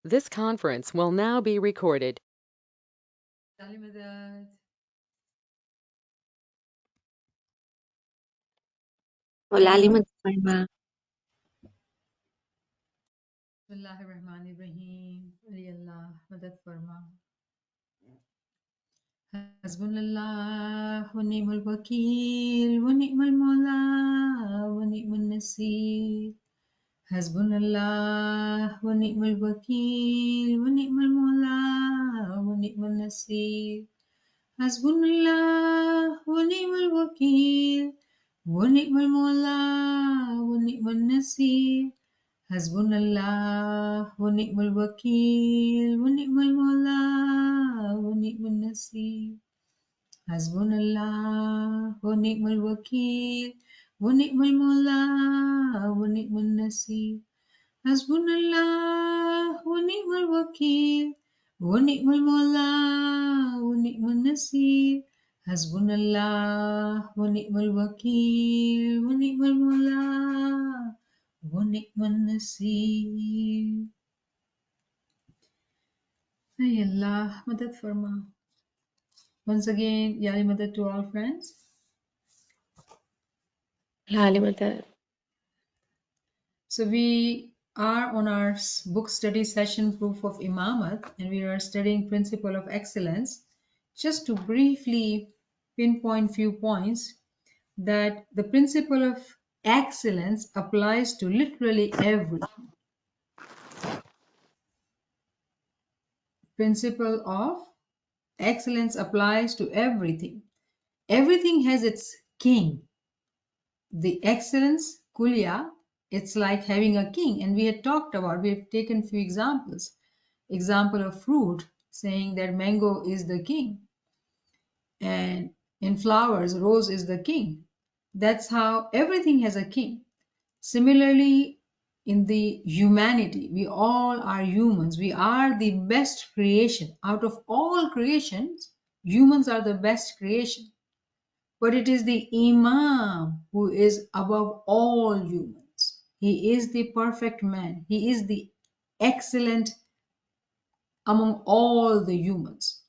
This conference will now be recorded. Hola, Imamat Sahibah. बिस्मिल्लाहिर्रहमानिर्रहीम अल्लाह मदद फरमा हस्बुनल्लाह व निअमल वकील व निअमल मौला व निअमन नसीर हस्बुनल्लाह व निअमल वकील व निअमल मौला व निअमन नसीर हस्बुनल्लाह व निअमल वकील व निअमल मौला व निअमन नसीर हस्बुनल्लाह व निअमल वकील व निअमल मौला व निअमन नसीर हस्बुनल्लाह व निअमल वकील व निअमल मौला व निअमन नसीर हस्बुनल्लाह व निअमल वकील व निअमल मौला व निअमन नसीर हस्बुनल्लाह व निअमल वकील व निअमल मौला व निअमन Naseer. Hey Allah, Madad Farma. Once again, Yali Madad to all friends. Hola, Imamat. So we are on our book study session Proof of Imamat, and we are studying Principle of Excellence. Just to briefly pinpoint few points, that the principle of excellence applies to literally everything. Principle of excellence applies to everything. Everything has its king. The excellence, kulya, it's like having a king. And we had talked about, we have taken few examples. Example of fruit, saying that mango is the king. And in flowers, rose is the king. That's how everything has a king. Similarly, in the humanity, we all are humans. We are the best creation. Out of all creations, humans are the best creation. But it is the Imam who is above all humans. He is the perfect man. He is the excellent among all the humans.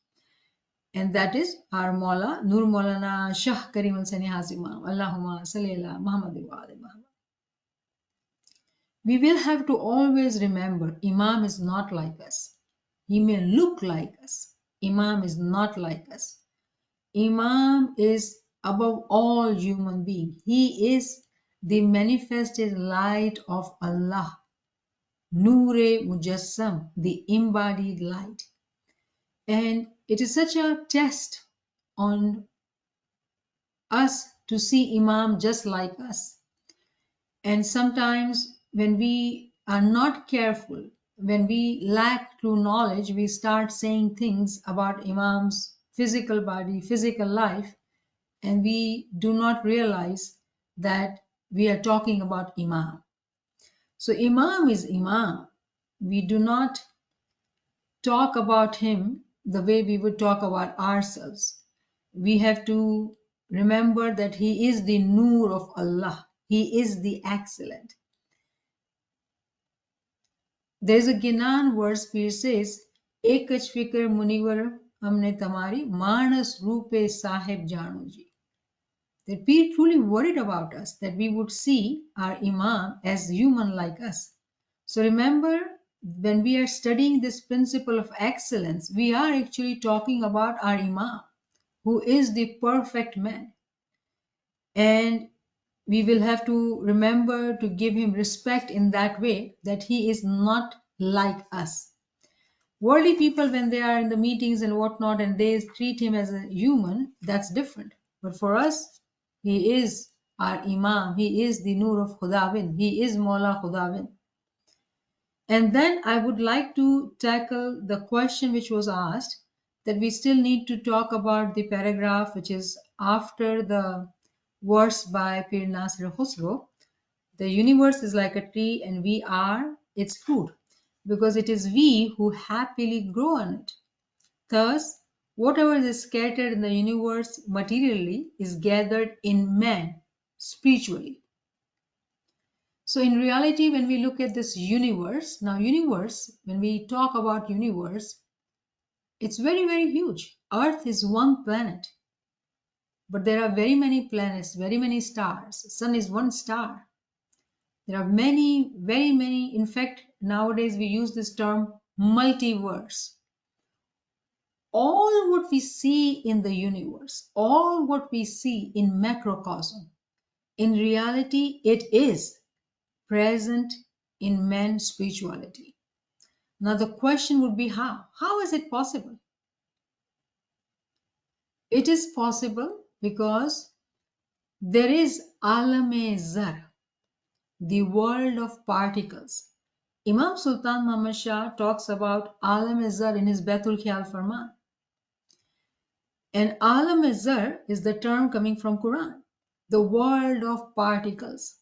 And that is our Maula, Nur Maulana Shah Karim al Sani Hazimam. Allahumma salli ala Muhammad wa ali Muhammad. We will have to always remember Imam is not like us. He may look like us. Imam is not like us. Imam is above all human being. He is the manifested light of Allah. Noor-e Mujassam, the embodied light. And it is such a test on us to see Imam just like us. And sometimes when we are not careful, when we lack true knowledge, we start saying things about Imam's physical body, physical life, and we do not realize that we are talking about Imam. So Imam is Imam. We do not talk about him the way we would talk about ourselves. We have to remember that he is the Noor of Allah. He is the excellent. There is a Ginan verse where it says, Ekach fikr munivar hamne tamari manas rupe sahib januji. That we truly worried about us, that we would see our Imam as human like us. So remember, when we are studying this principle of excellence, we are actually talking about our Imam, who is the perfect man. And we will have to remember to give him respect in that way, that he is not like us. Worldly people, when they are in the meetings and whatnot, and they treat him as a human, that's different. But for us, he is our Imam. He is the Noor of Khudawin. He is Mawla Khudawin. And then I would like to tackle the question which was asked, that we still need to talk about the paragraph which is after the verse by Pir Nasir Khusro. The universe is like a tree and we are its fruit, because it is we who happily grow on it. Thus, whatever is scattered in the universe materially is gathered in man spiritually. So in reality, when we look at this universe, now universe, when we talk about universe, it's very, very huge. Earth is one planet, but there are very many planets, very many stars. Sun is one star. There are many, very many. In fact, nowadays we use this term multiverse. All what we see in the universe, all what we see in macrocosm, in reality, it is present in man's spirituality. Now the question would be how? How is it possible? It is possible because there is Alam-e-Zar, the world of particles. Imam Sultan Muhammad Shah talks about Alam-e-Zar in his Baitul Khayal Farman. And Alam-e-Zar is the term coming from Quran, the world of particles.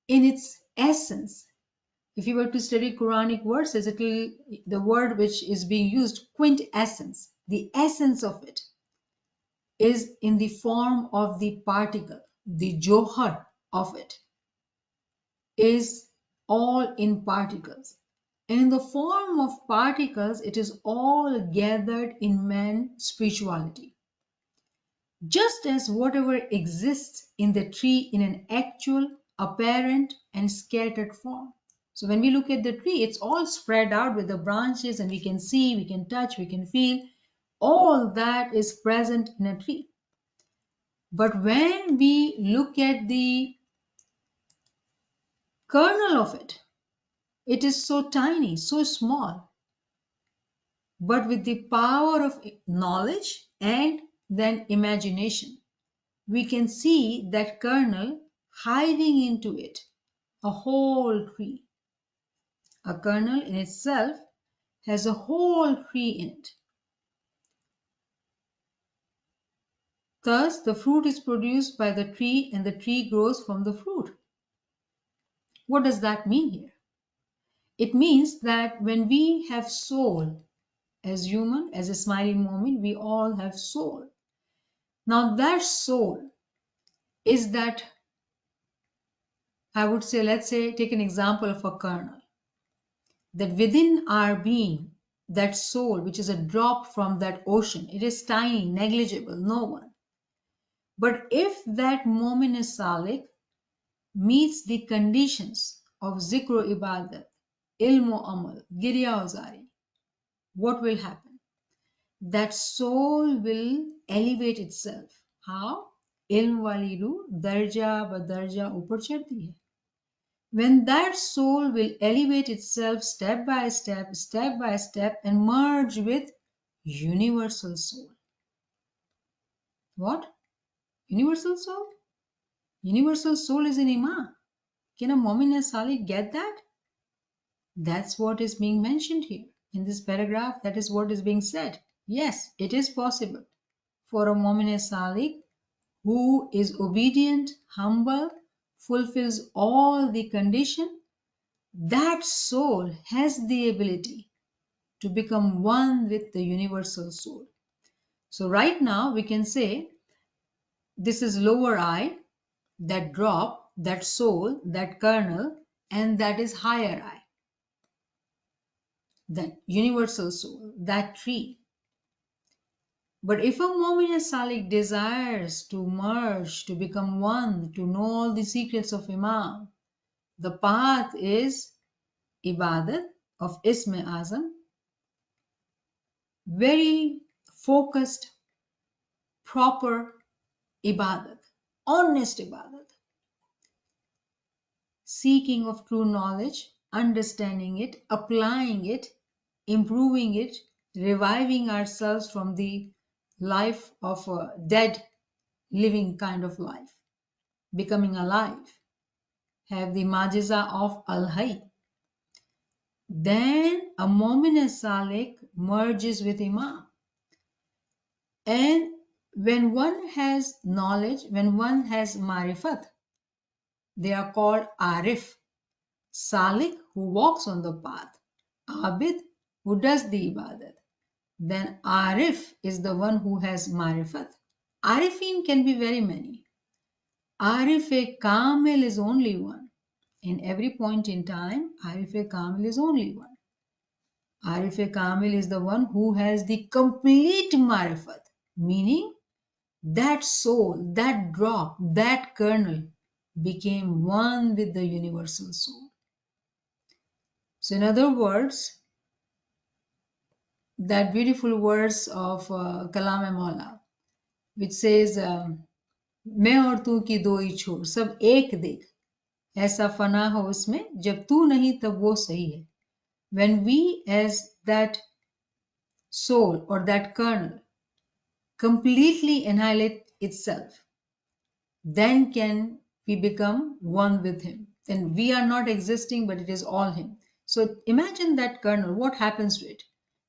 In its essence, if you were to study Quranic verses, the word which is being used, quintessence, the essence of it, is in the form of the particle. The johar of it is all in particles. And in the form of particles, it is all gathered in man's spirituality. Just as whatever exists in the tree in an actual, apparent, and scattered form. So when we look at the tree, it's all spread out with the branches, and we can see, we can touch, we can feel. All that is present in a tree. But when we look at the kernel of it, it is so tiny, so small. But with the power of knowledge and then imagination, we can see that kernel hiding into it a whole tree. A kernel in itself has a whole tree in it. Thus, the fruit is produced by the tree and the tree grows from the fruit. What does that mean here? It means that when we have soul, as human, as a smiling moment, we all have soul. Now that soul is that, I would say, let's say, take an example of a kernel. That within our being, that soul, which is a drop from that ocean, it is tiny, negligible, no one. But if that Momin Salik meets the conditions of Zikr Ibadat, Ilmu Amal, Girya Uzari, what will happen? That soul will elevate itself. How? Ilm wali ruh darja ba darja upar chadti hai. When that soul will elevate itself step by step, and merge with universal soul. What? Universal soul? Universal soul is in Imam. Can a Momin Salik get that? That's what is being mentioned here. In this paragraph, that is what is being said. Yes, it is possible for a Momin Salik who is obedient, humble, fulfills all the condition, that soul has the ability to become one with the universal soul. So right now we can say this is lower I, that drop, that soul, that kernel, and that is higher I, that universal soul, that tree. But if a Mu'min Salik desires to merge, to become one, to know all the secrets of Imam, the path is Ibadat of Ism-e Azam, very focused, proper Ibadat, honest Ibadat, seeking of true knowledge, understanding it, applying it, improving it, reviving ourselves from the life of a dead, living kind of life, becoming alive, have the majiza of Al-Hayy. Then a Mu'min Salik merges with Imam. And when one has knowledge, when one has marifat, they are called Arif. Salik, who walks on the path. Abid, who does the ibadat. Then Arif is the one who has marifat. Arifin can be very many. Arif-e Kamil is only one. In every point in time, Arif Kamil is only one. Arif Kamil is the one who has the complete marifat, meaning that soul, that drop, that kernel became one with the universal soul. So, in other words, that beautiful verse of Kalam-e-Maula, which says, मैं और तू की दो ही छोर सब एक देख ऐसा फना हो उसमें जब तू नहीं तब वो सही है. When we as that soul or that kernel completely annihilate itself, then can we become one with him. Then we are not existing, but it is all him. So imagine that kernel, what happens to it?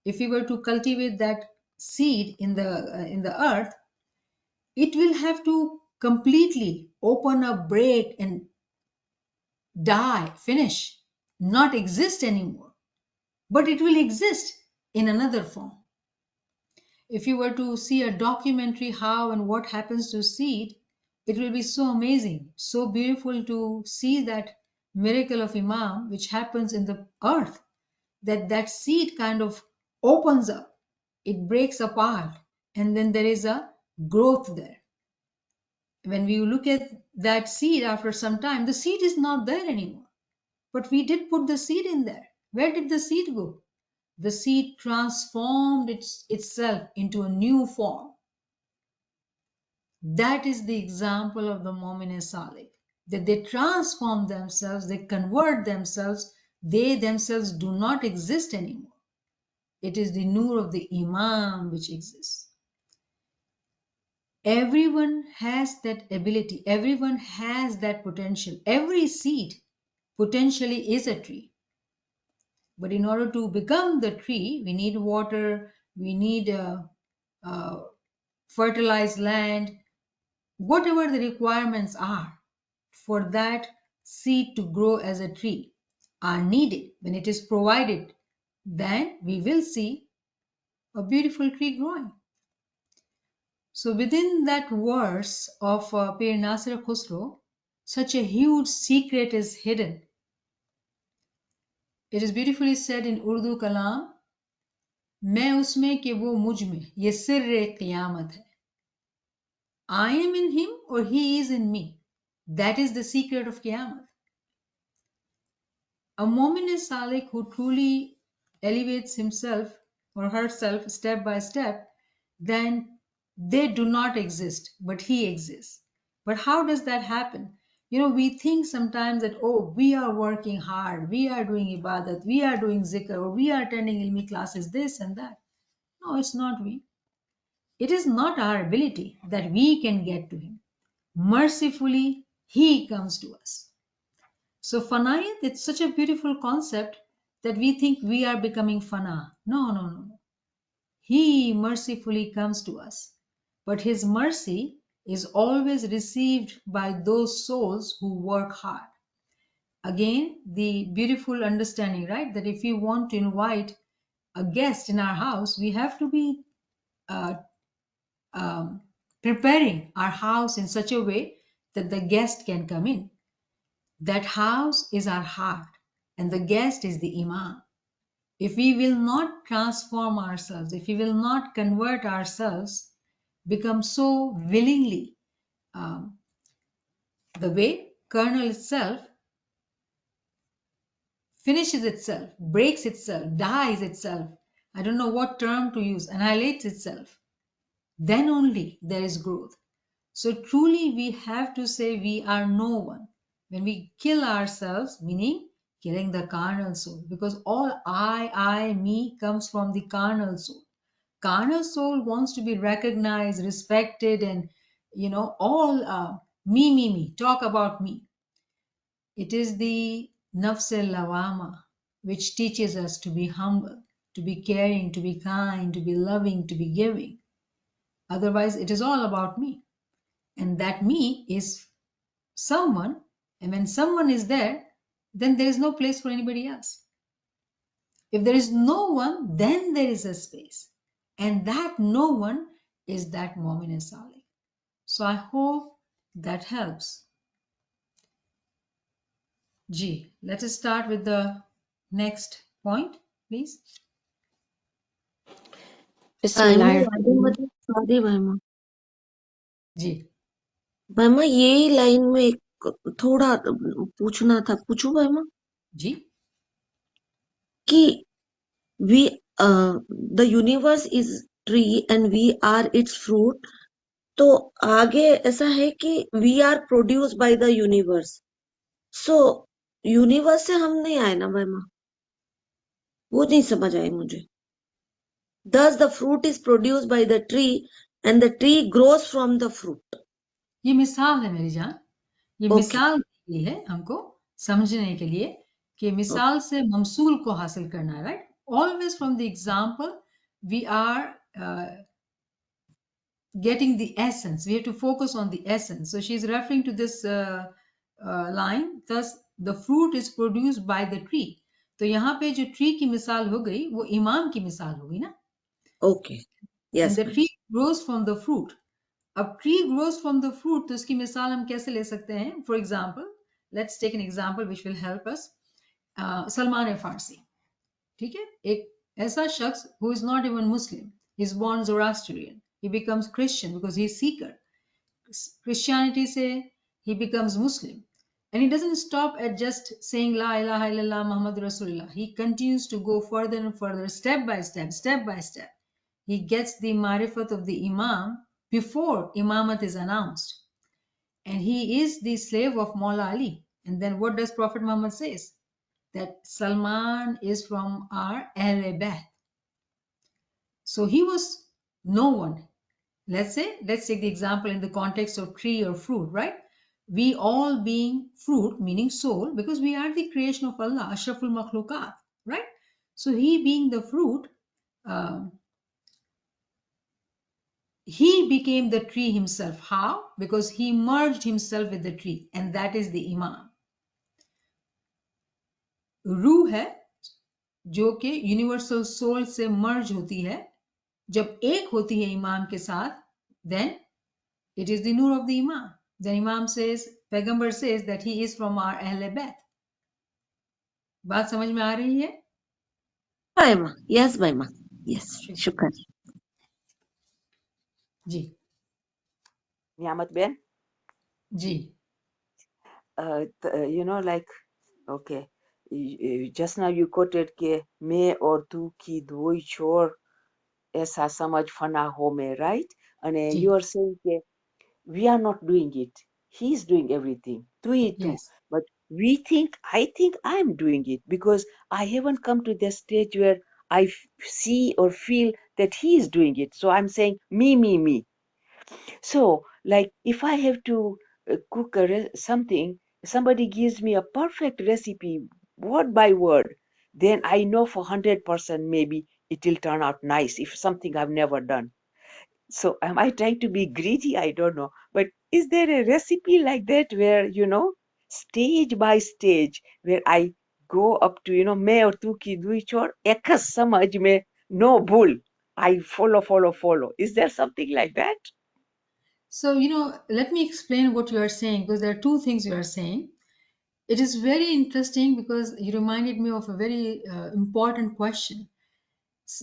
If we were to cultivate that seed in the earth, it will have to completely open up, break, and die, finish, not exist anymore. But it will exist in another form. If you were to see a documentary how and what happens to seed, it will be so amazing, so beautiful to see that miracle of Imam which happens in the earth, that seed kind of opens up, it breaks apart, and then there is a growth there. When we look at that seed after some time, the seed is not there anymore. But we did put the seed in there. Where did the seed go? The seed transformed itself into a new form. That is the example of the Mu'min Salik, that they transform themselves, they convert themselves, they themselves do not exist anymore. It is the nur of the Imam which exists. Everyone has that ability, everyone has that potential. Every seed potentially is a tree. But in order to become the tree, we need water, we need fertilized land, whatever the requirements are for that seed to grow as a tree are needed. When it is provided, then we will see a beautiful tree growing. So within that verse of Pir Nasir Khusro, such a huge secret is hidden. It is beautifully said in Urdu Kalam, मैं उसमें कि वो मुझ में ये सिर्र क़ियामत है. I am in him or he is in me. That is the secret of Qiyamah. A Mu'min is Salik who truly elevates himself or herself step by step, then they do not exist, but he exists. But how does that happen? You know, we think sometimes that, oh, we are working hard, we are doing ibadat, we are doing zikr, or we are attending ilmi classes, this and that. No, it's not we. It is not our ability that we can get to him. Mercifully, he comes to us. So fanayat, it's such a beautiful concept that we think we are becoming fana. No, no, no, no. He mercifully comes to us. But his mercy is always received by those souls who work hard. Again, the beautiful understanding, right? That if we want to invite a guest in our house, we have to be uh, preparing our house in such a way that the guest can come in. That house is our heart, and the guest is the Imam. If we will not transform ourselves, if we will not convert ourselves, become so willingly the way kernel itself finishes itself, breaks itself, dies itself, I don't know what term to use, annihilates itself, then only there is growth. So truly we have to say we are no one. When we kill ourselves, meaning killing the carnal soul, because all I, me comes from the carnal soul. Carnal soul wants to be recognized, respected, and all me, talk about me. It is the nafs lawama which teaches us to be humble, to be caring, to be kind, to be loving, to be giving. Otherwise, it is all about me. And that me is someone, and when someone is there, then there is no place for anybody else. If there is no one, then there is a space, and that no one is that Mu'min Salih. So I hope that helps. Ji, let us start with the next point, please. भाईमा Bismillahirrahmanirrahim. Sorry भाईमा Ji, भाईमा ये line में थोड़ा पूछना था पूछू भाईमा ji. कि we the universe is tree and we are its fruit तो आगे ऐसा है कि we are produced by the universe so universe से हम नहीं आए ना भाईमा वो नहीं समझ आई मुझे thus the fruit is produced by the tree and the tree grows from the fruit ये मिसाल है मेरी जान, ये okay मिसाल ये है हमको समझने के लिए कि मिसाल से ममसूल को हासिल करना है, right? Always from the example we are getting the essence. We have to focus on the essence. So she's referring to this line, thus the fruit is produced by the tree. तो यहाँ पे जो tree की मिसाल हो गई वो इमाम की मिसाल हो गई ना, okay and yes the ma'am tree grows from the fruit. अब tree grows from the fruit तो उसकी मिसाल हम कैसे ले सकते हैं? For example, let's take an example which will help us. Salman Farsi, ठीक है, एक ऐसा शख्स who is not even Muslim, he is born Zoroastrian, he becomes Christian because he is seeker. Christianity say he becomes Muslim, and he doesn't stop at just saying La ilaha illallah Muhammad Rasulullah. He continues to go further and further, step by step, step by step. He gets the marifat of the Imam before Imamat is announced, and he is the slave of Maula Ali. And then what does Prophet Muhammad says? That Salman is from our Ahl Bayt. So he was no one. Let's take the example in the context of tree or fruit, right? We all being fruit, meaning soul, because we are the creation of Allah, Ashraful Makhlukat, right? So he being the fruit, um, he became the tree himself. How? Because he merged himself with the tree, and that is the Imam. रूह है जो कि universal soul से मर्ज होती है, जब एक होती है इमाम के साथ, then it is the nur of the Imam. The Imam says, Paigambar says that he is from our Ahl Bayt. बात समझ में आ रही है? भाईमा yes भाईमा yes शुक्र जी Niamat Ben, ji like, okay, just now you quoted ke मैं और तू की धोई छोर ऐसा समझ फना हो में, right? And ji you are saying ke we are not doing it. He is doing everything. Tu hi tu. yes. But I think I'm doing it because I haven't come to the stage where I see or feel that he is doing it. So I'm saying me, me, me. So, like, if I have to cook something, somebody gives me a perfect recipe, word by word, then I know for 100% maybe it will turn out nice if something I've never done. So, am I trying to be greedy? I don't know. But is there a recipe like that where, stage by stage, where I go up to, मैं और तू की दुई छोर एक समझ में no bull. I follow. Is there something like that? So, let me explain what you are saying, because there are two things you are saying. It is very interesting because you reminded me of a very important question.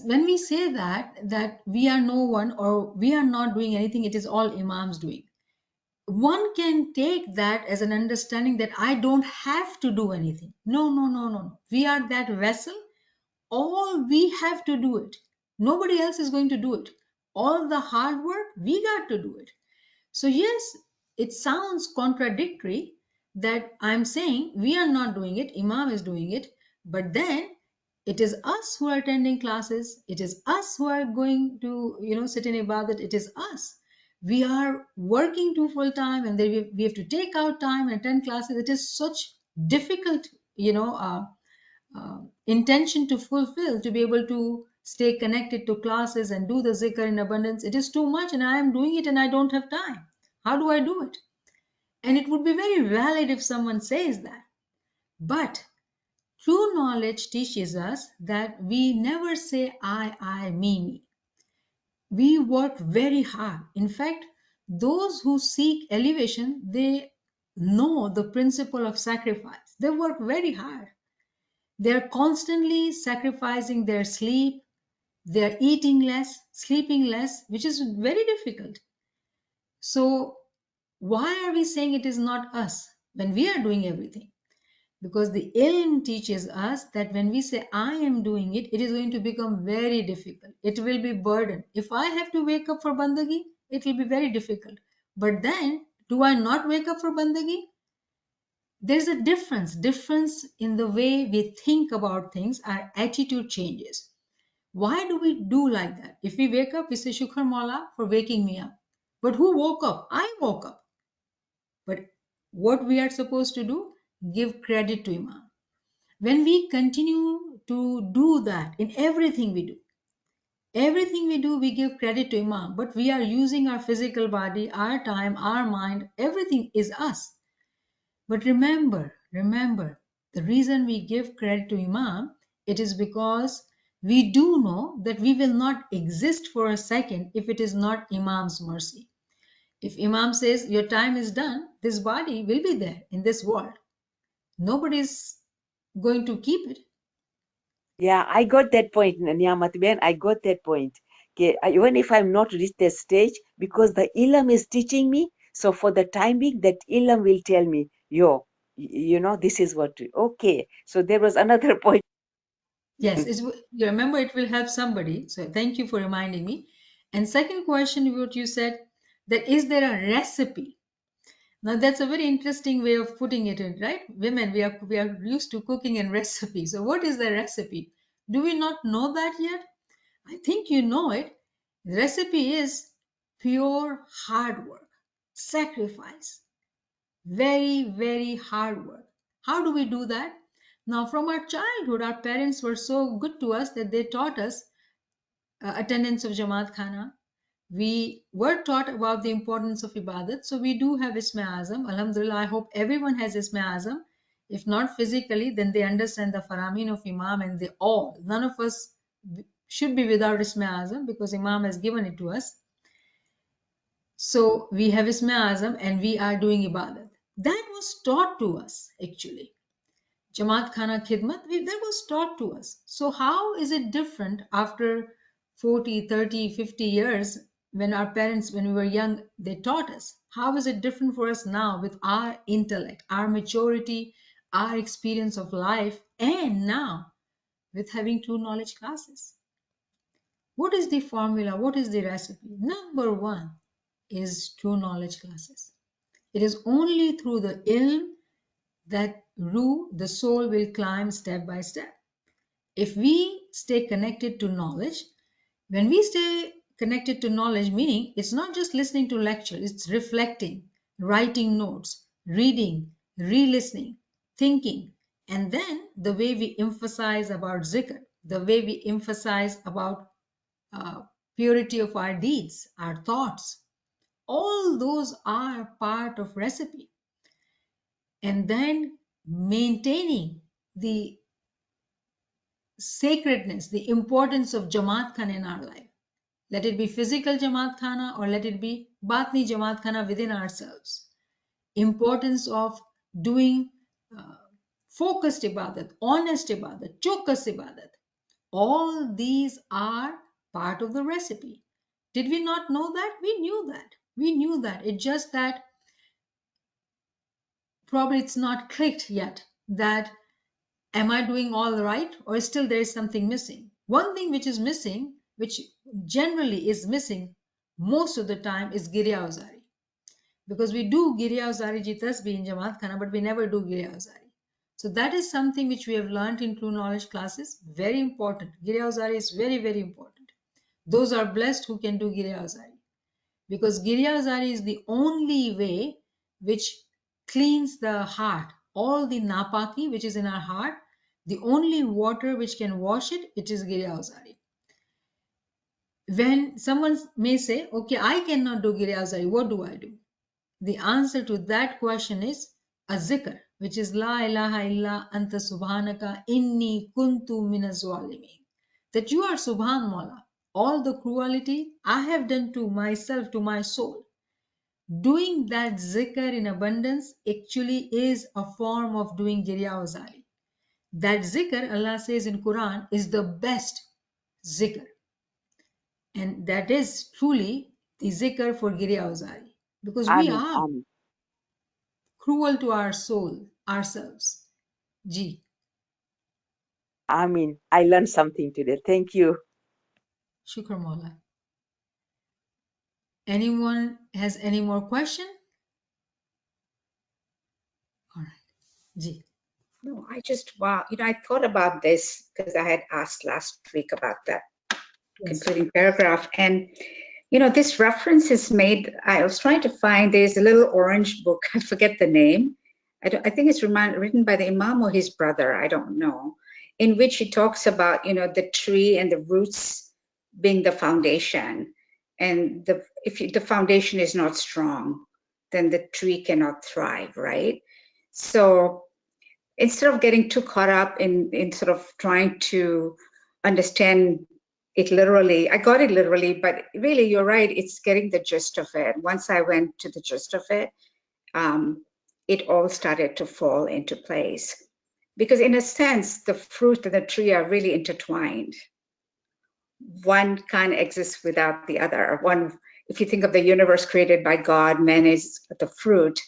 When we say that we are no one or we are not doing anything, it is all Imams doing. One can take that as an understanding that I don't have to do anything. No. We are that vessel. All we have to do it. Nobody else is going to do it. All the hard work, we got to do it. So, yes, it sounds contradictory that I'm saying we are not doing it, Imam is doing it, but then it is us who are attending classes, it is us who are going to, sit in Ibadat, it is us. We are working to full time and then we have to take out time and attend classes. It is such difficult, intention to fulfill, to be able to stay connected to classes and do the zikr in abundance. It is too much and I am doing it and I don't have time. How do I do it? And it would be very valid if someone says that. But true knowledge teaches us that we never say I, me. We work very hard. In fact, those who seek elevation, they know the principle of sacrifice. They work very hard. They're constantly sacrificing their sleep. They're eating less, sleeping less, which is very difficult. So why are we saying it is not us when we are doing everything? Because the ilm teaches us that when we say I am doing it, it is going to become very difficult. It will be burden. If I have to wake up for bandagi, it will be very difficult. But then, do I not wake up for bandagi? There's a difference in the way we think about things. Our attitude changes. Why do we do like that? If we wake up, we say Shukr Maula for waking me up. But who woke up? I woke up. But what we are supposed to do? Give credit to Imam. When we continue to do that in everything we do, we give credit to Imam, but we are using our physical body, our time, our mind, everything is us. But remember, the reason we give credit to Imam, it is because we do know that we will not exist for a second if it is not Imam's mercy. If Imam says your time is done, this body will be there in this world. Nobody is going to keep it. Yeah, I got that point, Niamat Ben. I got that point. Okay, even if I'm not reached that stage, because the ilm is teaching me, so for the time being, that ilm will tell me, yo, this is what. Okay, so there was another point. Yes, you remember it will help somebody. So thank you for reminding me. And second question, what you said, that is there a recipe? Now that's a very interesting way of putting it in, right? Women, we are used to cooking and recipe. So what is the recipe? Do we not know that yet? I think you know it. The recipe is pure hard work, sacrifice, very, very hard work. How do we do that? Now, from our childhood, our parents were so good to us that they taught us attendance of Jamaat Khana. We were taught about the importance of Ibadat. So we do have Isma Azam. Alhamdulillah, I hope everyone has Isma Azam. If not physically, then they understand the Faramin of Imam and they all. None of us should be without Isma Azam because Imam has given it to us. So we have Isma Azam and we are doing Ibadat. That was taught to us actually. Jamaat Khana Khidmat, that was taught to us. So how is it different after 40, 30, 50 years when our parents, when we were young, they taught us? How is it different for us now with our intellect, our maturity, our experience of life, and now with having true knowledge classes? What is the formula? What is the recipe? Number one is true knowledge classes. It is only through the ilm that the soul will climb step by step. If we stay connected to knowledge, when we stay connected to knowledge, meaning it's not just listening to lecture, it's reflecting, writing notes, reading, re-listening, thinking, and then the way we emphasize about zikr, the way we emphasize about uh, purity of our deeds, our thoughts, all those are part of recipe. And then maintaining the sacredness, the importance of Jamaat Khana in our life. Let it be physical Jamaat Khana or let it be Batni Jamaat Khana within ourselves. Importance of doing uh, focused ibadat, honest ibadat, chokas ibadat. All these are part of the recipe. Did we not know that? We knew that. We knew that. It's just that probably it's not clicked yet that am I doing all right or still there is something missing? One thing which is missing, which generally is missing most of the time is Girya Uzari. Because we do Girya Uzari ji tasbih in Jamaat Khana, but we never do Girya Uzari. So that is something which we have learned in True Knowledge classes. Very important. Girya Uzari is very, very important. Those are blessed who can do Girya Uzari. Because Girya Uzari is the only way which cleans the heart. All the napaki which is in our heart, the only water which can wash it, it is Girya Uzari. When someone may say, okay, I cannot do Girya Uzari, what do I do? The answer to that question is a zikr, which is La ilaha illa anta subhanaka inni kuntu minaz zalimin. That you are Subhan Mawla. All the cruelty I have done to myself, to my soul. Doing that zikr in abundance actually is a form of doing Giryawazari. That zikr, Allah says in Quran, is the best zikr. And that is truly the zikr for Giryawazari. Because we Amin, are Amin, cruel to our soul, ourselves. Ji, Amin. I learned something today. Thank you. Shukr Mola. Anyone has any more question? All right. Ji. No, I just, wow, I thought about this because I had asked last week about that Yes. concluding paragraph. And, this reference is made, I was trying to find, there's a little orange book, I forget the name. I think it's written by the Imam or his brother, I don't know, in which he talks about, the tree and the roots being the foundation. And if the foundation is not strong, then the tree cannot thrive, right? So instead of getting too caught up in sort of trying to understand it literally, I got it literally, but really you're right, it's getting the gist of it. Once I went to the gist of it, it all started to fall into place. Because in a sense, the fruit and the tree are really intertwined. One can't exist without the other. One, if you think of the universe created by God, man is the fruit,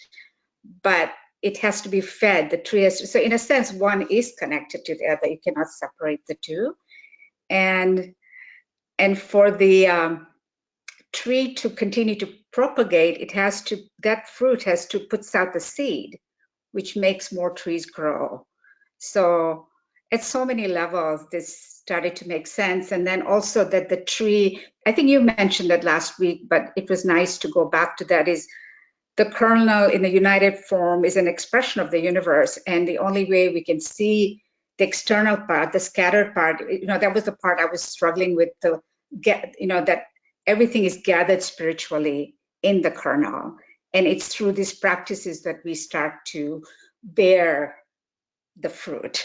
but it has to be fed. The tree has to, so in a sense, one is connected to the other. You cannot separate the two. And for the tree to continue to propagate, that fruit has to put out the seed, which makes more trees grow. So at so many levels, this started to make sense. And then also that the tree, I think you mentioned that last week, but it was nice to go back to that, is the kernel in the united form is an expression of the universe. And the only way we can see the external part, the scattered part, that was the part I was struggling with, that everything is gathered spiritually in the kernel. And it's through these practices that we start to bear the fruit,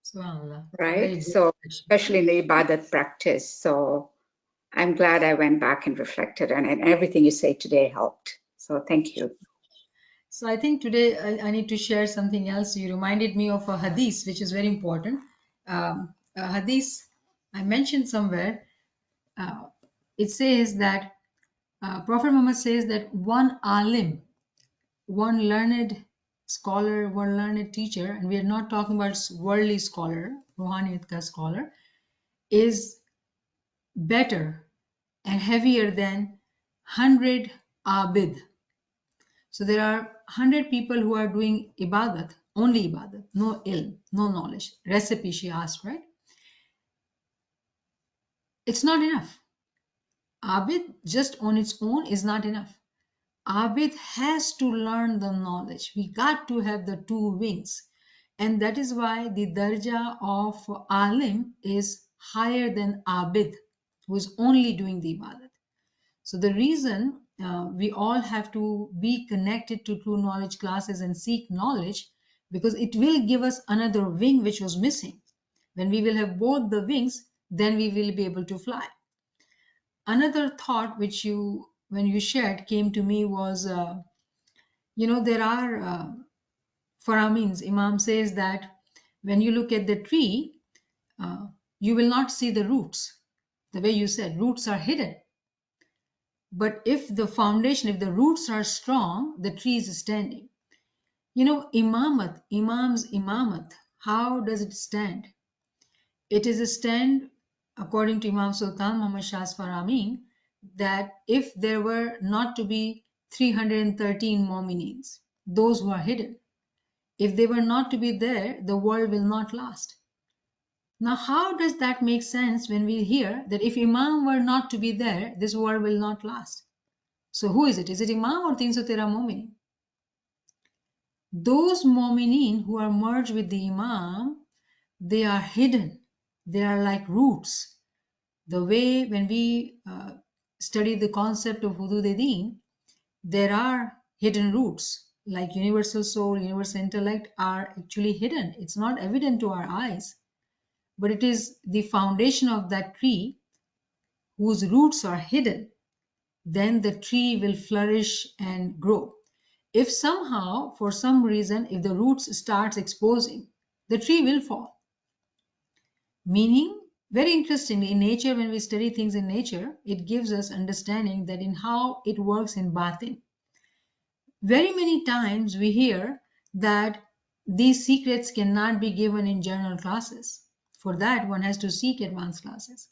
Subhanallah. right? Very good So, question. especially in the ibadat practice. So, I'm glad I went back and reflected on it. And everything you say today helped. So, thank you. So I think today I need to share something else. You reminded me of a hadith, which is very important. A hadith I mentioned somewhere. It says that Prophet Muhammad says that one alim, one learned scholar, one learned teacher, and we are not talking about worldly scholar, Ruhaniyat ka scholar, is better and heavier than 100 abid. So there are 100 people who are doing ibadat, only ibadat, no ilm, no knowledge. Recipe, she asked, right? It's not enough. Abid just on its own is not enough. Abid has to learn the knowledge. We got to have the two wings. And that is why the darja of alim is higher than abid, who is only doing the ibadat. So the reason we all have to be connected to true knowledge classes and seek knowledge, because it will give us another wing which was missing. When we will have both the wings, then we will be able to fly. Another thought which when you shared, came to me was, there are Faramins, Imam says that when you look at the tree, you will not see the roots. The way you said, roots are hidden. But if the foundation, if the roots are strong, the tree is standing. Imamat, Imam's Imamat, how does it stand? It is a stand, according to Imam Sultan Muhammad Shah Faramin, that if there were not to be 313 Mominins, those who are hidden, if they were not to be there, the world will not last. Now, how does that make sense when we hear that if Imam were not to be there, this world will not last? So who is it? Is it Imam or 313 Mominin? Those Mominin who are merged with the Imam, they are hidden. They are like roots. The way when we study the concept of Hudud-e-Din, there are hidden roots, like universal soul, universal intellect are actually hidden. It's not evident to our eyes, but it is the foundation of that tree whose roots are hidden. then the tree will flourish and grow. If somehow, for some reason, if the roots starts exposing, the tree will fall. Meaning, very interesting, in nature, when we study things in nature, it gives us understanding that in how it works in batin. Very many times we hear that these secrets cannot be given in general classes. For that, one has to seek advanced classes.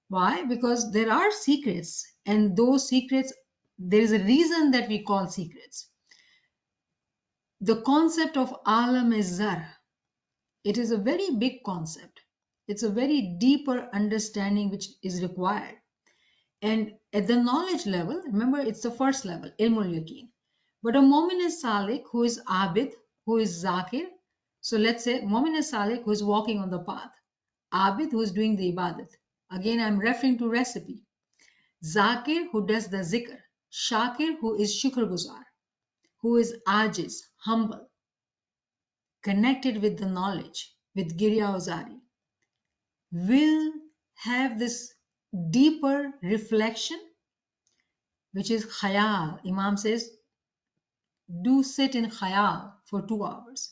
Why? Because there are secrets, and those secrets, there is a reason that we call secrets. The concept of alam is zar. It is a very big concept. It's a very deeper understanding which is required. And at the knowledge level, remember, it's the first level, ilmul yaqeen. But a mu'min is salik, who is abid, who is zakir. So let's say mu'min is salik, who is walking on the path. Abid, who is doing the ibadat. Again, I'm referring to recipe. Zakir, who does the zikr. Shakir, who is shukr guzar, who is ajiz, humble, connected with the knowledge, with Girya Ozari, will have this deeper reflection, which is khayal. Imam says, do sit in khayal for 2 hours.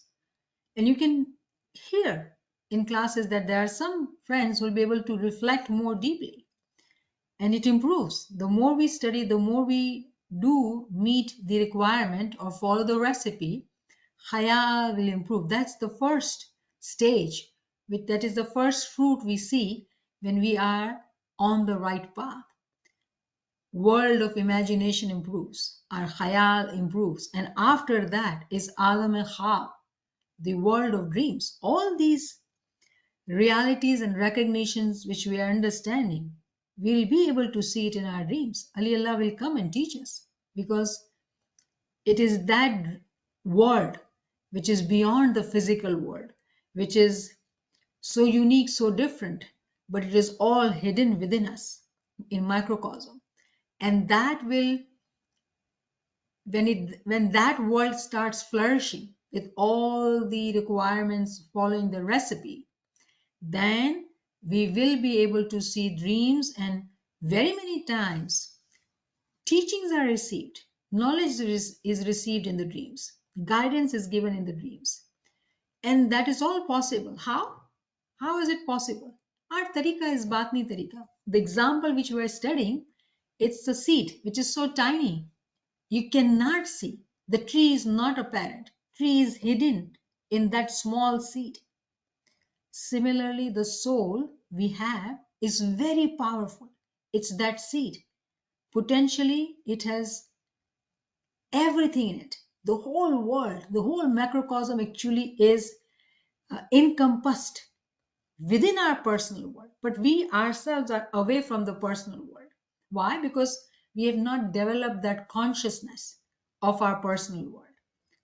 And you can hear in classes that there are some friends who will be able to reflect more deeply. And it improves. The more we study, the more we do meet the requirement or follow the recipe, khayal will improve. That's the first stage. That is the first fruit we see when we are on the right path. World of imagination improves, our khayal improves, and after that is alam al-khab, the world of dreams. All these realities and recognitions which we are understanding, we'll be able to see it in our dreams. Ali Allah will come and teach us, because it is that world which is beyond the physical world, which is so unique, so different, but it is all hidden within us in microcosm. And that will, when that world starts flourishing with all the requirements following the recipe, then we will be able to see dreams, and very many times teachings are received, knowledge is received in the dreams, guidance is given in the dreams, and that is all possible. How is it possible? Our tariqa is batni tariqa. The example which we are studying, it's the seed which is so tiny you cannot see. The tree is not apparent. Tree is hidden in that small seed. Similarly, the soul we have is very powerful. It's that seed. Potentially, it has everything in it. The whole world, the whole macrocosm actually is encompassed within our personal world. But we ourselves are away from the personal world. Why? Because we have not developed that consciousness of our personal world.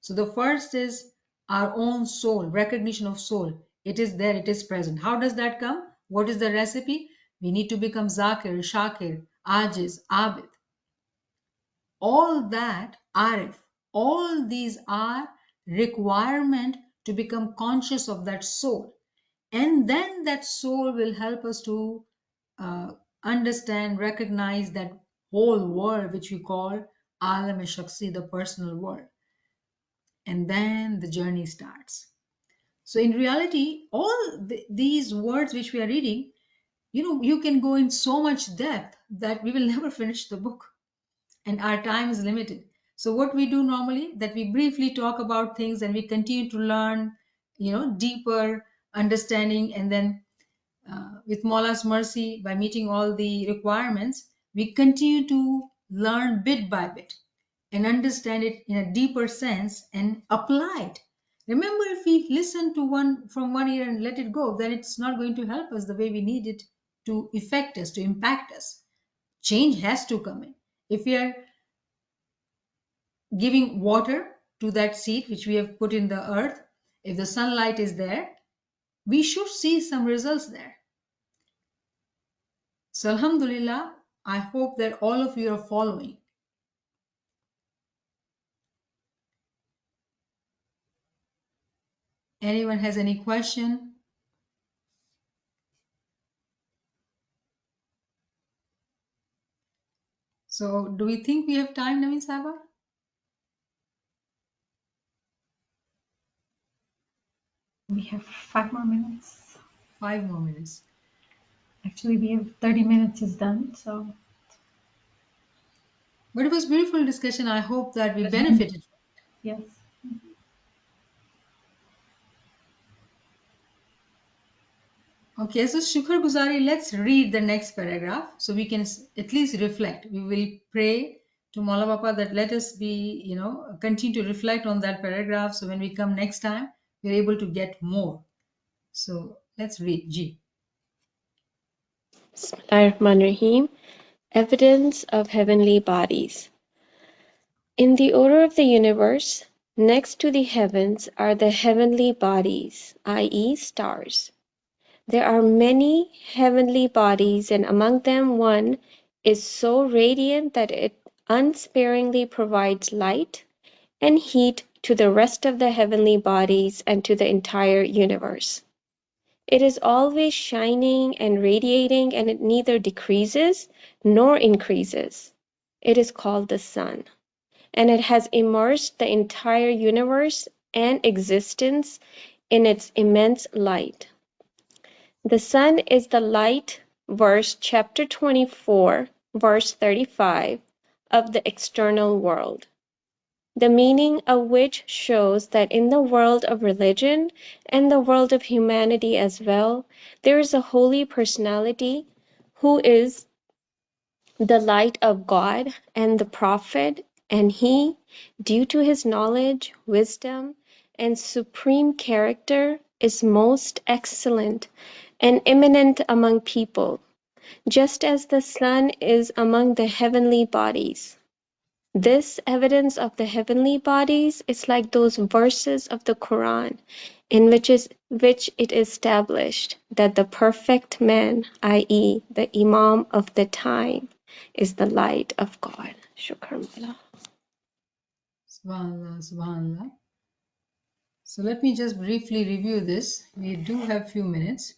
So the first is our own soul, recognition of soul. It is there, it is present. How does that come? What is the recipe? We need to become Zakir, Shakir, Ajiz, Abid. All that, Arif, all these are requirement to become conscious of that soul. And then that soul will help us to understand, recognize that whole world which we call Alam-e-Shakhsi, the personal world. And then the journey starts. So in reality, all these words which we are reading, you can go in so much depth that we will never finish the book, and our time is limited. So what we do normally, that we briefly talk about things and we continue to learn, deeper understanding, and then with Maula's mercy, by meeting all the requirements, we continue to learn bit by bit and understand it in a deeper sense and apply it. Remember, if we listen to one from one ear and let it go, then it's not going to help us the way we need it to affect us, to impact us. Change has to come in. If we are giving water to that seed which we have put in the earth, if the sunlight is there, we should see some results there. So Alhamdulillah, I hope that all of you are following. Anyone has any question? So do we think we have time, Niamat Sahibah? We have 5 more minutes. 5 more minutes. Actually, we have 30 minutes is done, so But it was beautiful discussion. I hope that we benefited. yes. Okay, so Shukr Guzari, let's read the next paragraph so we can at least reflect. We will pray to Maula Bapa that let us be, continue to reflect on that paragraph. So when we come next time, we're able to get more. So let's read. Ji. Bismillahirrahmanirrahim. Evidence of heavenly bodies. In the order of the universe, next to the heavens are the heavenly bodies, i.e., stars. There are many heavenly bodies, and among them one is so radiant that it unsparingly provides light and heat to the rest of the heavenly bodies and to the entire universe. It is always shining and radiating, and it neither decreases nor increases. It is called the sun, and it has immersed the entire universe and existence in its immense light. The sun is the light, verse chapter 24, verse 35, of the external world, the meaning of which shows that in the world of religion and the world of humanity as well, there is a holy personality who is the light of God and the prophet, and he, due to his knowledge, wisdom, and supreme character, is most excellent and eminent among people, just as the sun is among the heavenly bodies. This evidence of the heavenly bodies is like those verses of the Quran in which it is established that the perfect man, i.e., the Imam of the time, is the light of God. Shukran. Subhanallah, Subhanallah. So let me just briefly review this. We do have few minutes.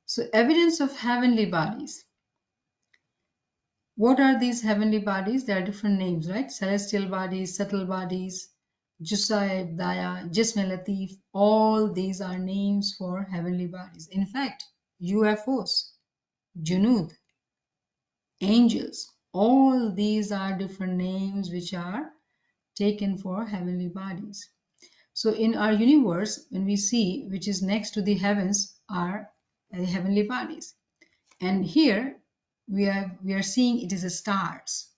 So evidence of heavenly bodies. What are these heavenly bodies? There are different names, right? Celestial bodies, subtle bodies, Jusaib, Daya, Jism Latif. All these are names for heavenly bodies. In fact, UFOs, Junud, angels, all these are different names which are taken for heavenly bodies. So in our universe, when we see which is next to the heavens are the heavenly bodies. And here we are seeing it is the stars.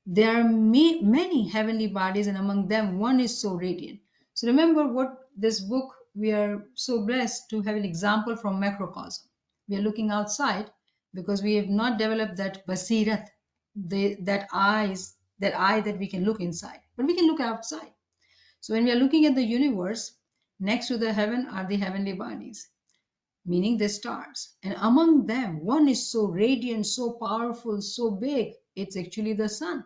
There are many heavenly bodies, and among them one is so radiant. So remember what this book, we are so blessed to have an example from macrocosm. We are looking outside because we have not developed that basirat, that eye that we can look inside, but we can look outside. So when we are looking at the universe, next to the heaven are the heavenly bodies, meaning the stars. And among them, one is so radiant, so powerful, so big, it's actually the sun,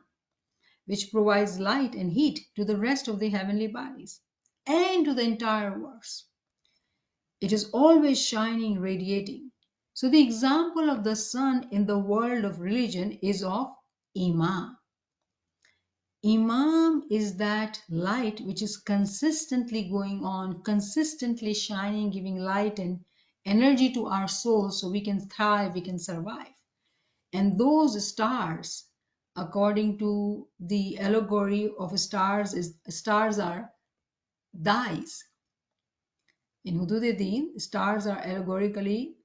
which provides light and heat to the rest of the heavenly bodies and to the entire verse. It is always shining, radiating. So the example of the sun in the world of religion is of Imam. Imam is that light which is consistently going on, consistently shining, giving light and energy to our souls so we can thrive, we can survive. And those stars, according to the allegory of stars are dies. In Hudud-e-Din, stars are allegorically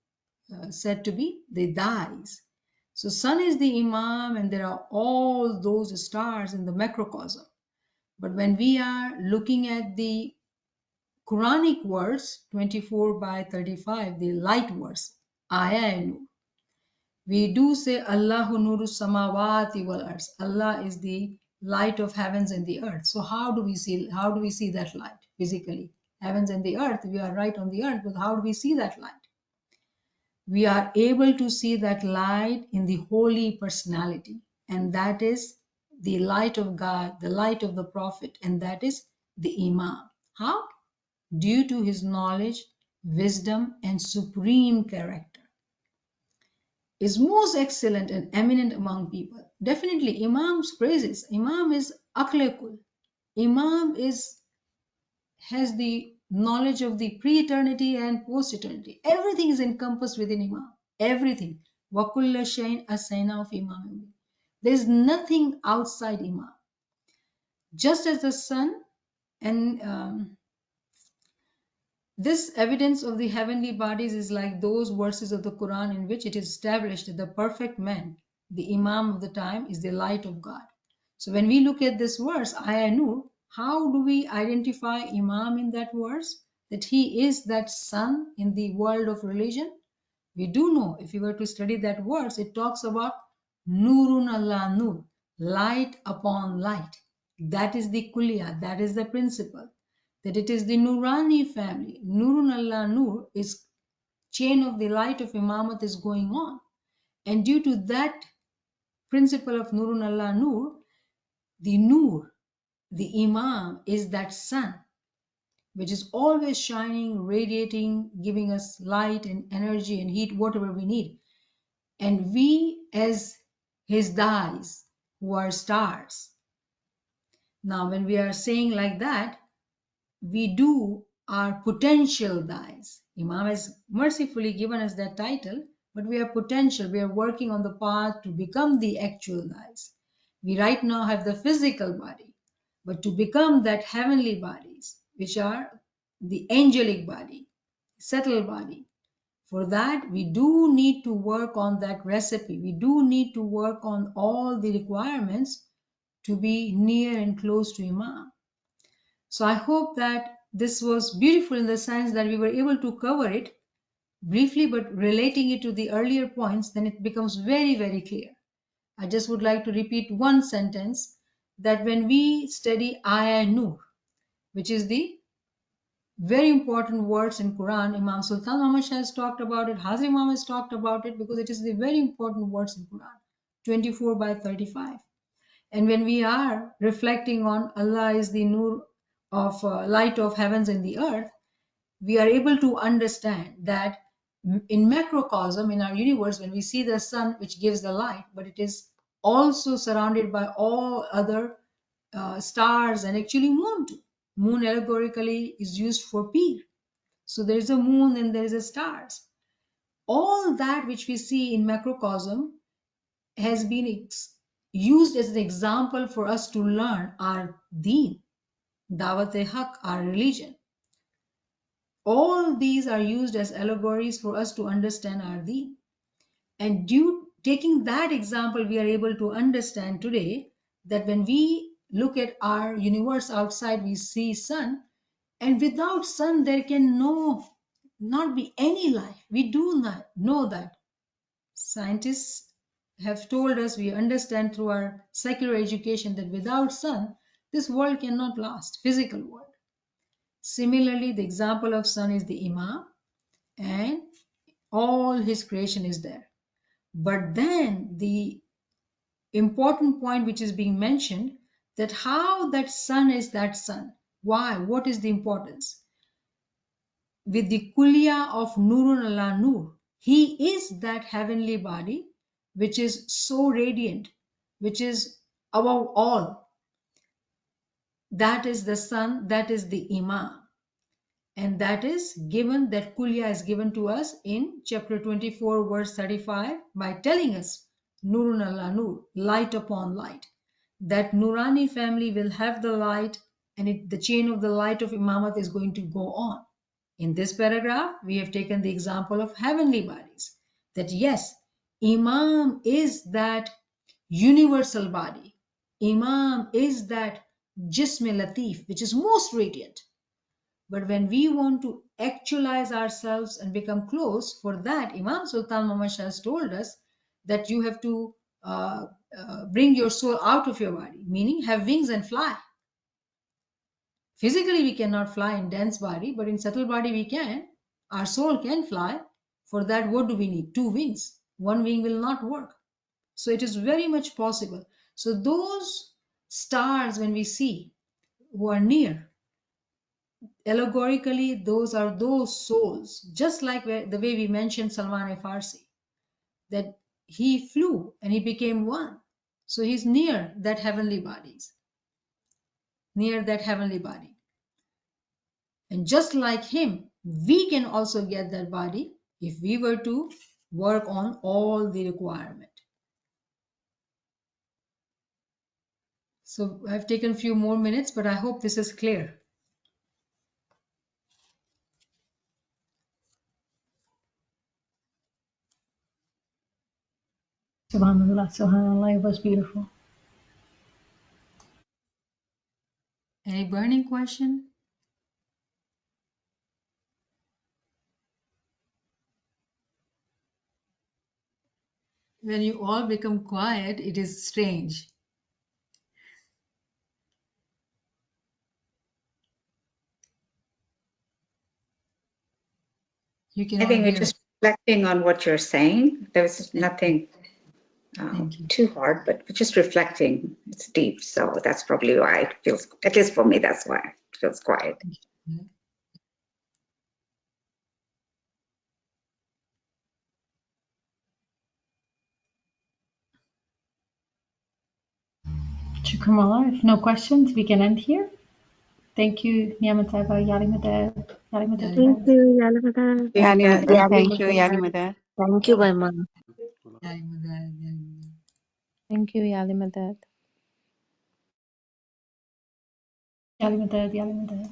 said to be the dies. So sun is the Imam, and there are all those stars in the macrocosm. But when we are looking at the Quranic verse 24 by 35, the light verse, Ayah, we do say Allahu nuru samawati wal ards. Allah is the light of heavens and the earth. So how do we see that light physically? Heavens and the earth, we are right on the earth, but how do we see that light? We are able to see that light in the holy personality, and that is the light of God, the light of the Prophet, and that is the Imam. How? Due to his knowledge, wisdom, and supreme character. is most excellent and eminent among people. Definitely, Imam's praises. Imam is akhlaqul. Imam has the knowledge of the pre-eternity and post-eternity. Everything is encompassed within Imam. Everything. Wakulla shayn asayna of Imam. There is nothing outside Imam. Just as the sun and this evidence of the heavenly bodies is like those verses of the Quran in which it is established that the perfect man, the Imam of the time, is the light of God. So when we look at this verse, Aya Nur, how do we identify Imam in that verse? That he is that sun in the world of religion? We do know, if you were to study that verse, it talks about Nurun Allah Nur, light upon light. That is the kuliya, that is the principle. That it is the Nurani family. Nurun Allah Nur is chain of the light of Imamat is going on. And due to that principle of Nurun Allah Nur, the Nur, the Imam, is that sun, which is always shining, radiating, giving us light and energy and heat, whatever we need. And we, as his dais, who are stars. Now, when we are saying like that, we do our potential dais. Imam has mercifully given us that title, but we are potential. We are working on the path to become the actual dais. We right now have the physical body, but to become that heavenly bodies, which are the angelic body, settled body, for that we do need to work on that recipe. We do need to work on all the requirements to be near and close to Imam. So I hope that this was beautiful in the sense that we were able to cover it briefly, but relating it to the earlier points, then it becomes very, very clear. I just would like to repeat one sentence, that when we study Aya Nur, which is the very important words in Quran, Imam Sultan Muhammad Shah has talked about it, Hazrat Imam has talked about it, because it is the very important words in Quran, 24 by 35. And when we are reflecting on Allah is the Nur of light of heavens and the earth, we are able to understand that in macrocosm, in our universe, when we see the sun, which gives the light, but it is also surrounded by all other stars and actually moon too. Moon allegorically is used for Pir. So there is a moon and there is a stars. All that which we see in macrocosm has been used as an example for us to learn our deen, Dawat-e-Haq, our religion. All these are used as allegories for us to understand our deen. And taking that example, we are able to understand today that when we look at our universe outside, we see sun, and without sun, there can not be any life. We do not know that. Scientists have told us, we understand through our secular education, that without sun, this world cannot last, physical world. Similarly, the example of sun is the Imam, and all his creation is there. But then the important point which is being mentioned, that how that sun is that sun. Why? What is the importance? With the kuliya of Nurun Allah Nur, he is that heavenly body which is so radiant, which is above all. That is the sun, that is the Imam. And that is given, that kuliya is given to us in chapter 24, verse 35, by telling us, Nurun Allah Nur, light upon light. That Nurani family will have the light, and the chain of the light of Imamat is going to go on. In this paragraph, we have taken the example of heavenly bodies. That yes, Imam is that universal body. Imam is that Jism Latif, which is most radiant. But when we want to actualize ourselves and become close, for that, Imam Sultan Muhammad Shah has told us that you have to bring your soul out of your body, meaning have wings and fly. Physically, we cannot fly in dense body, but in subtle body we can. Our soul can fly. For that, what do we need? 2 wings. 1 wing will not work. So it is very much possible. So those stars, when we see, who are near, allegorically, those are those souls, just like the way we mentioned Salman Farsi, that he flew and he became one. So he's near that heavenly bodies, near that heavenly body. And just like him, we can also get that body if we were to work on all the requirement. So I've taken a few more minutes, but I hope this is clear. Subhanallah, subhanallah, it was beautiful. Any burning question? When you all become quiet, it is strange. You I cannot think we're hear. just reflecting on what you're saying. There's nothing Thank you. too hard, but we're just reflecting. It's deep, so that's probably why it feels, at least for me, that's why it feels quiet. Shukran Allah. If no questions, we can end here. Thank you, Niamat Sahibah, Yali Madad, Yali Madad. Thank you, Yalamadar. Yeah, Thank you, Yalimadar. Thank you, Mama. Thank you, Yalimadar. Yali Madad, Yali Madad.